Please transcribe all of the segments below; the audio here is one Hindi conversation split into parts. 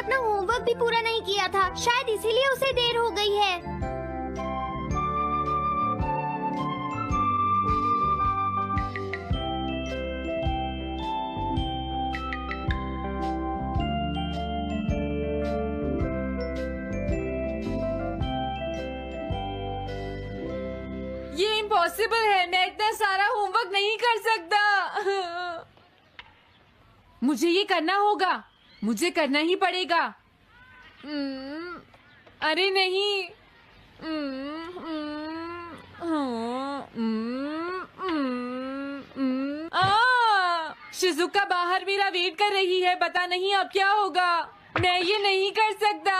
अपना होमवर्क भी पूरा नहीं किया था, शायद इसीलिए उसे देर हो गई है। ये इम्पॉसिबल है, मैं इतना सारा होमवर्क नहीं कर सकता। मुझे ये करना होगा, मुझे करना ही पड़ेगा। अरे नहीं। शिजुका बाहर मेरा वेट कर रही है, पता नहीं अब क्या होगा। मैं ये नहीं कर सकता।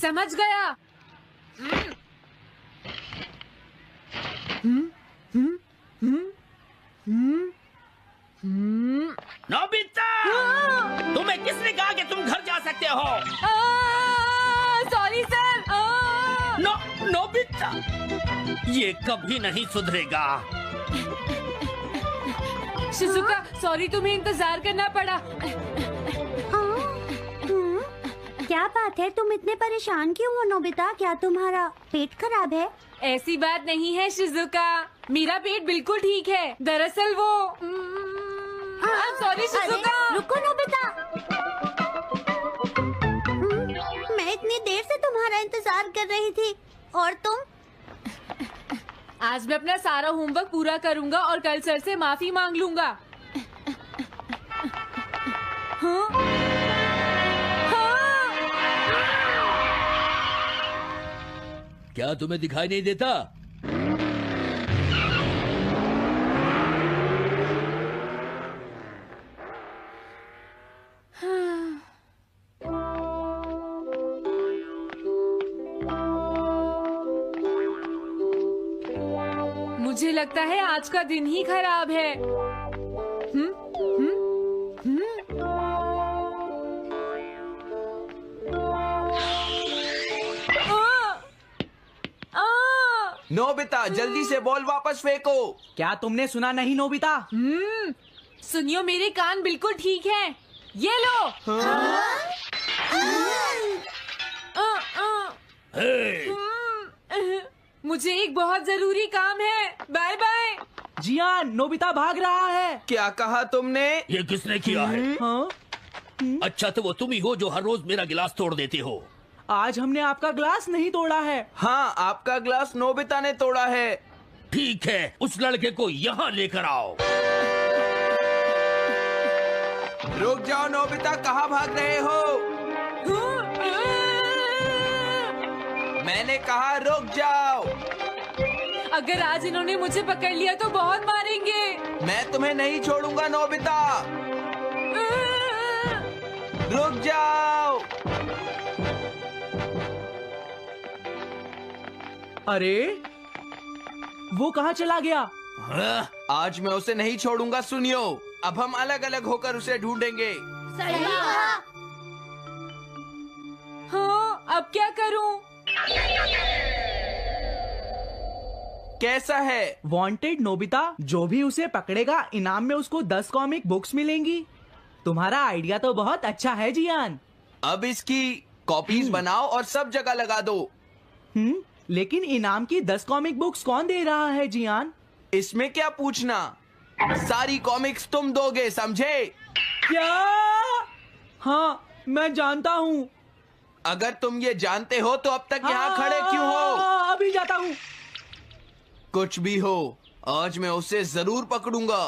समझ गया। नोबिता, तुम्हें किसने कहा कि तुम घर जा सकते हो? Sorry sir. नोबिता, ये कभी नहीं सुधरेगा। शिजुका सॉरी, तुम्हें इंतजार करना पड़ा। क्या बात है, तुम इतने परेशान क्यों हो नोबिता? क्या तुम्हारा पेट खराब है? ऐसी बात नहीं है शिजुका, मेरा पेट बिल्कुल ठीक है। दरअसल वो सॉरी शिजुका। रुको नोबिता, मैं इतनी देर से तुम्हारा इंतजार कर रही थी और तुम? आज मैं अपना सारा होमवर्क पूरा करूंगा और कल सर से माफी मांग लूंगा। हाँ? क्या तुम्हें दिखाई नहीं देता? मुझे लगता है आज का दिन ही खराब है। नोबिता, जल्दी से बॉल वापस फेंको। क्या तुमने सुना नहीं नोबिता? सुनियो, मेरे कान बिल्कुल ठीक हैं। ये लो। मुझे एक बहुत जरूरी काम है। Bye bye. जियान, नोबिता भाग रहा है। क्या कहा तुमने? ये किसने किया है? हाँ? अच्छा, तो वो तुम ही हो जो हर रोज मेरा गिलास तोड़ देते हो। आज हमने आपका ग्लास नहीं तोड़ा है। हाँ, आपका ग्लास नोबिता ने तोड़ा है। ठीक है, उस लड़के को यहाँ लेकर आओ। रुक जाओ नोबिता, कहाँ भाग रहे हो? मैंने कहा रुक जाओ। अगर आज इन्होंने मुझे पकड़ लिया तो बहुत मारेंगे। मैं तुम्हें नहीं छोड़ूंगा नोबिता, रुक जाओ। अरे वो कहाँ चला गया? आज मैं उसे नहीं छोड़ूंगा। सुनियो, अब हम अलग अलग होकर उसे ढूंढेंगे। सही कहा। हाँ, अब क्या करूं? कैसा है? वांटेड नोबिता, जो भी उसे पकड़ेगा इनाम में उसको 10 कॉमिक बुक्स मिलेंगी। तुम्हारा आइडिया तो बहुत अच्छा है जियान। अब इसकी कॉपीज बनाओ और सब जगह लगा दो। लेकिन इनाम की 10 कॉमिक बुक्स कौन दे रहा है जियान? इसमें क्या पूछना, सारी कॉमिक्स तुम दोगे, समझे? क्या? हाँ, मैं जानता हूँ। अगर तुम ये जानते हो तो अब तक यहाँ खड़े क्यों हो? अभी जाता हूँ। कुछ भी हो, आज मैं उसे जरूर पकड़ूंगा।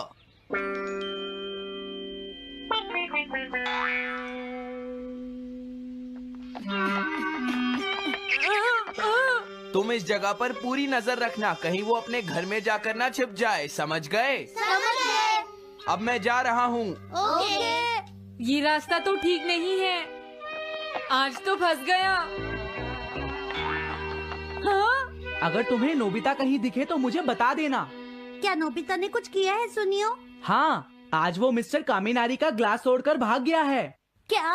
तुम इस जगह पर पूरी नजर रखना, कहीं वो अपने घर में जाकर ना छिप जाए, समझ गए? समझ गए। अब मैं जा रहा हूँ। ओके। ये रास्ता तो ठीक नहीं है, आज तो फंस गया। हाँ? अगर तुम्हें नोबिता कहीं दिखे तो मुझे बता देना। क्या नोबिता ने कुछ किया है सुनियो? हाँ, आज वो मिस्टर कामिनारी का ग्लास तोड़कर भाग गया है। क्या?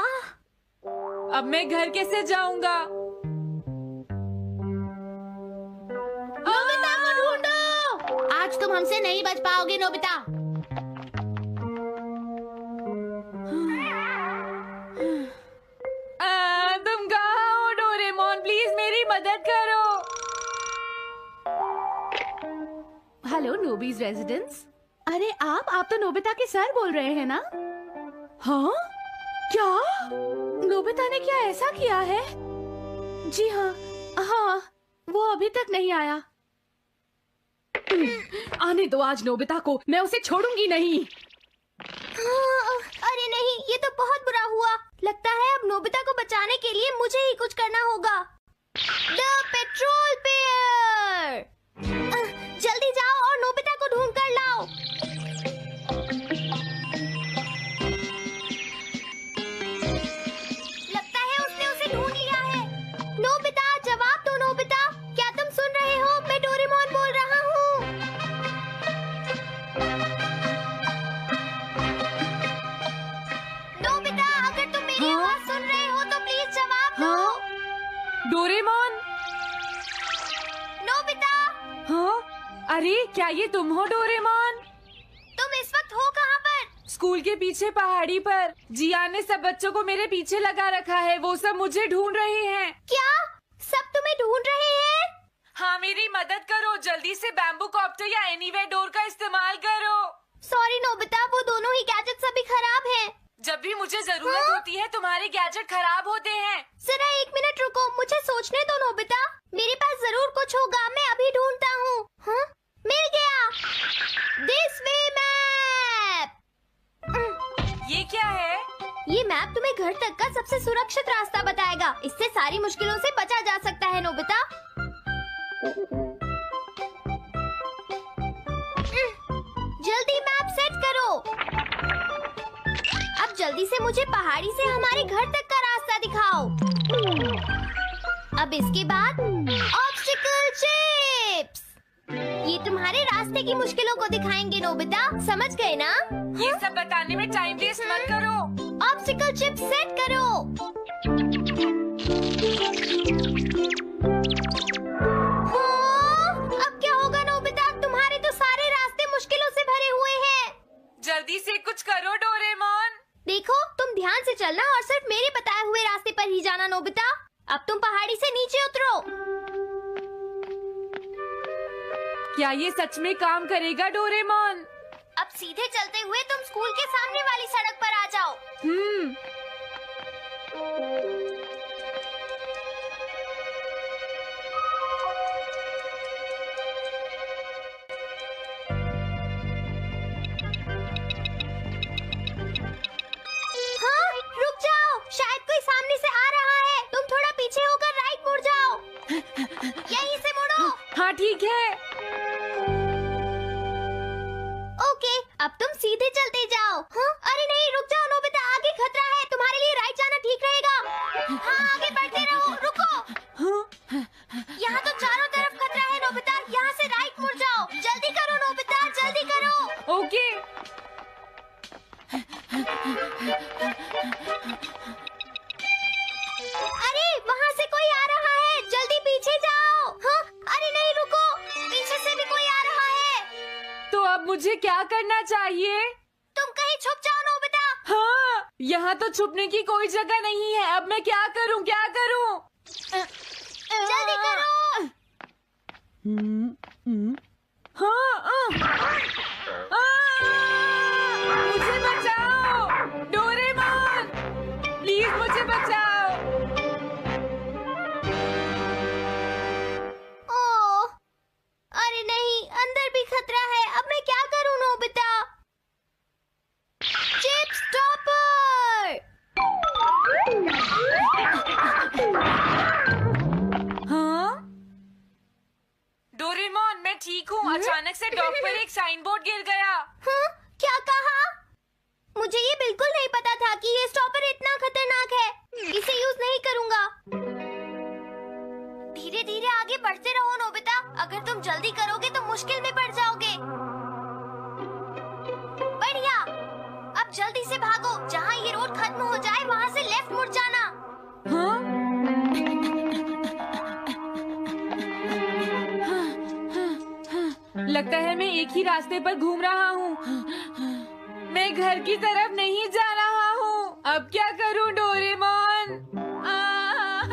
अब मैं घर कैसे जाऊंगा? नोबिता को ढूंढो। आज तुम हमसे नहीं बच पाओगे नोबिता। मदद करो। Hello Nobi's residence. अरे आप तो नोबिता के सर बोल रहे हैं ना? हाँ? क्या? नोबिता ने क्या ऐसा किया है? जी हाँ, हाँ, वो अभी तक नहीं आया। आने दो आज नोबिता को, मैं उसे छोड़ूंगी नहीं। अरे नहीं, ये तो बहुत बुरा हुआ। लगता है अब नोबिता को बचाने के लिए मुझे ही कुछ करना होगा। द पेट्रोल पेयर, जल्दी जाओ और नोबिता को ढूंढ कर लाओ। लगता है उसने उसे ढूंढ लिया है। नोबिता, जवाब दो नोबिता, क्या तुम सुन रहे हो? मैं डोरेमोन बोल रहा हूँ। नोबिता, अगर तुम मेरी आवाज सुन रहे हो तो प्लीज जवाब दो। डोरेमोन। नोबिता, हाँ? अरे क्या ये तुम हो डोरेमोन? तुम इस वक्त हो कहाँ पर? स्कूल के पीछे पहाड़ी पर। जियान ने सब बच्चों को मेरे पीछे लगा रखा है, वो सब मुझे ढूंढ रहे हैं। क्या सब तुम्हें ढूंढ रहे हैं? हाँ, मेरी मदद करो, जल्दी से बैम्बू कॉप्टर या एनीवेयर डोर का इस्तेमाल करो। सॉरी नोबिता, वो दोनों ही गैजेट्स अभी खराब हैं। जब भी मुझे जरूरत होती है तुम्हारे गैजेट खराब होते हैं। जरा 1 मिनट रुको, मुझे सोचने दो नोबिता। मेरे पास जरूर कुछ होगा, मैं अभी ढूंढता हूँ। हाँ? मिल गया। This way map. ये क्या है? ये मैप तुम्हें घर तक का सबसे सुरक्षित रास्ता बताएगा। इससे सारी मुश्किलों से बचा जा सकता है नोबिता। जल्दी मैप सेट करो। अब जल्दी से मुझे पहाड़ी से हमारे घर तक का रास्ता दिखाओ। अब इसके बाद ऑब्स्टिकल चिप्स। ये तुम्हारे रास्ते की मुश्किलों को दिखाएंगे नोबिता, समझ गए ना? ये सब बताने में टाइम वेस्ट मत करो। ऑब्स्टिकल चिप्स सेट करो। हाँ, अब क्या होगा नोबिता? तुम्हारे तो सारे रास्ते मुश्किलों से भरे हुए हैं। जल्दी से कुछ करो डोरेमोन। देखो, तुम ध्यान से चलना और सिर्फ मेरे बताए हुए रास्ते पर ही जाना नोबिता। अब तुम पहाड़ी से नीचे उतरो। क्या ये सच में काम करेगा डोरेमोन? अब सीधे चलते हुए तुम स्कूल के सामने वाली सड़क पर आ जाओ। हाँ, रुक जाओ, शायद कोई सामने से आ रहा है। तुम थोड़ा पीछे होकर राइट मुड़ जाओ। यहीं से मुड़ो। हाँ ठीक है। ओके, अब तुम सीधे चलते जाओ। हाँ? अरे नहीं, रुक जाओ नोबिता, आगे खतरा है। तुम्हारे लिए राइट जाना ठीक रहेगा। हाँ, आगे बढ़ते रहो। रुको, यहाँ तो चारों तरफ खतरा है नोबिता, यहाँ से राइट मुड़ जाओ। जल्दी करो नोबिता, जल्दी करो। ओके। अरे वहाँ से कोई आ रहा है, जल्दी पीछे जाओ। हाँ? अरे नहीं, रुको, पीछे से भी कोई आ रहा है। तो अब मुझे क्या करना चाहिए? तुम कहीं छुप जाओ नोबिता। हाँ, यहाँ तो छुपने की कोई जगह नहीं है। अब मैं क्या करूँ, क्या करूँ? जल्दी करो। हाँ, मुझे बचाओ डोरेमोन, प्लीज मुझे बचाओ। ओह, अरे नहीं, अंदर भी खतरा है। अब मैं क्या करूं नोबिता? Chip stopper. हाँ? डोरेमोन, मैं ठीक हूँ। अचानक से डॉक पर एक साइन बोर्ड गिर गया। हाँ? क्या कहा? मुझे ये बिल्कुल नहीं पता था कि ये स्टॉपर इतना खतरनाक है। इसे यूज नहीं करूंगा। धीरे धीरे आगे बढ़ते रहो नोबिता। अगर तुम जल्दी करोगे तो मुश्किल में पड़ जाओगे। बढ़िया, अब जल्दी से भागो। जहाँ ये रोड खत्म हो जाए वहाँ से लेफ्ट मुड़ जाना। हाँ? लगता है मैं एक ही रास्ते पर घूम रहा हूँ। मैं घर की तरफ नहीं जा रहा हूँ। अब क्या करूँ डोरेमोन?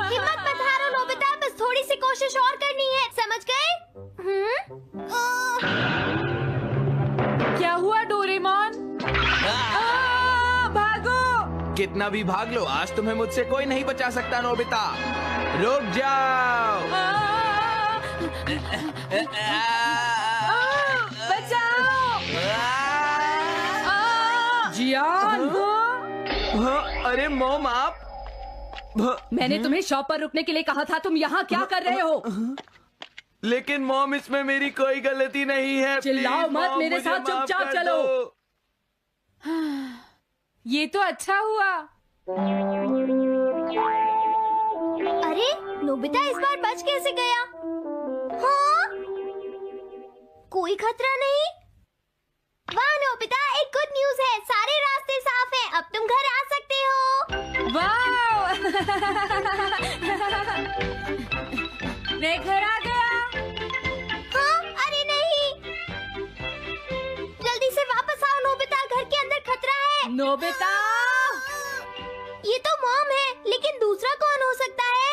हिम्मत मत हारो नोबिता, बस थोड़ी सी कोशिश और करनी है, समझ गए? क्या हुआ डोरेमोन? भागो! कितना भी भाग लो, आज तुम्हें मुझसे कोई नहीं बचा सकता नोबिता। रुक जाओ। बचाओ! जियान! हाँ, अरे मॉम आप। मैंने तुम्हें शॉप पर रुकने के लिए कहा था, तुम यहाँ क्या कर रहे हो? लेकिन मॉम इसमें मेरी कोई गलती नहीं है। चिल्लाओ प्लीज, मत, मॉम, मेरे मुझे साथ माफ चुपचाप कर चलो। दो। ये तो अच्छा हुआ। अरे नोबिता इस बार बच कैसे गया? हाँ? कोई खतरा नहीं? वाह नोबिता, एक गुड न्यूज है, सारे रास्ते साफ हैं, अब तुम घर आ सकते हो। वाओ! मैं घर आ गया। हाँ? अरे नहीं, जल्दी से वापस आओ नोबिता, घर के अंदर खतरा है। नोबिता! ये तो मॉम है, लेकिन दूसरा कौन हो सकता है?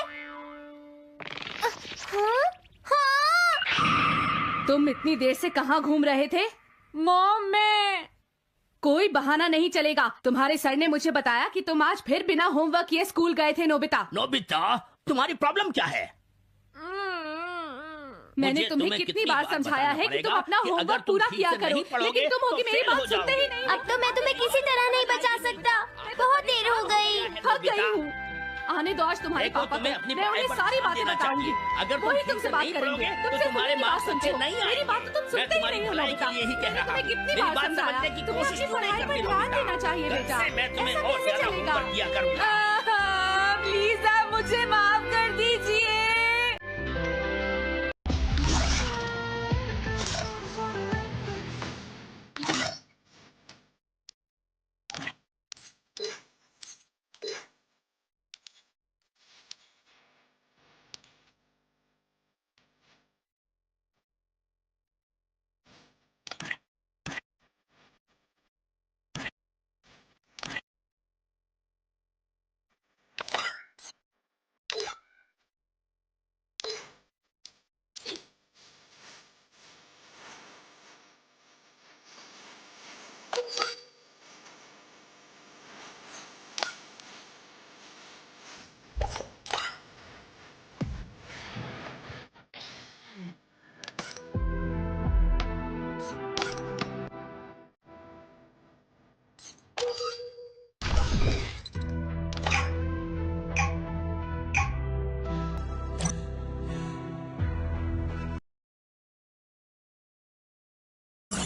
हाँ? हाँ? तुम इतनी देर से कहाँ घूम रहे थे? मॉम, मैं कोई बहाना नहीं चलेगा। तुम्हारे सर ने मुझे बताया कि तुम आज फिर बिना होमवर्क किए स्कूल गए थे नोबिता। नोबिता, तुम्हारी प्रॉब्लम क्या है? मैंने मुझे तुम्हें कितनी बार समझाया है कि तुम अपना होमवर्क पूरा किया करो, लेकिन तुम होगी मेरी बात सुनते ही नहीं। अब तो मैं तुम्हें किसी तरह नहीं बचा सकता, बहुत देर हो गई। थक गई हूँ। आने दो आज तुम्हारे देखो, पापा तुम्हें को, अपनी मैं उन्हें पढ़ाई पर सारी ध्यान बातें देना बताऊंगी। चाहिए। अगर तुम वही ठीक तुमसे से बात नहीं करेंगे। पढ़ोगे, तुम तो सिर्फ तुम्हारे अपनी बात मार्क्स सुनते अच्छे हो। नहीं मेरी आएंगे। बात तो तुम मैं सुनते ही तुम्हारी नहीं हो भलाई नोबिता। के लिए ही कह मैंने रहा तुम्हें हूँ। कितनी मेरी बार बात समझाया, समझने की तुम्हें कोशिश अपनी क्यों नहीं पढ़ाई पर करती ध्यान नोबिता? देना चाहिए कल बेटा। से मैं तुम्हें ऐसा और कैसे ज्यादा चलेगा? होमवर्क दिया करूंगा। प्लीज आप मुझे माफ कर दीजिए।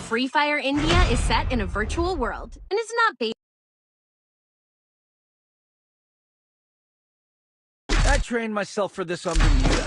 Free Fire India is set in a virtual world and is not based. I trained myself for this on Bermuda.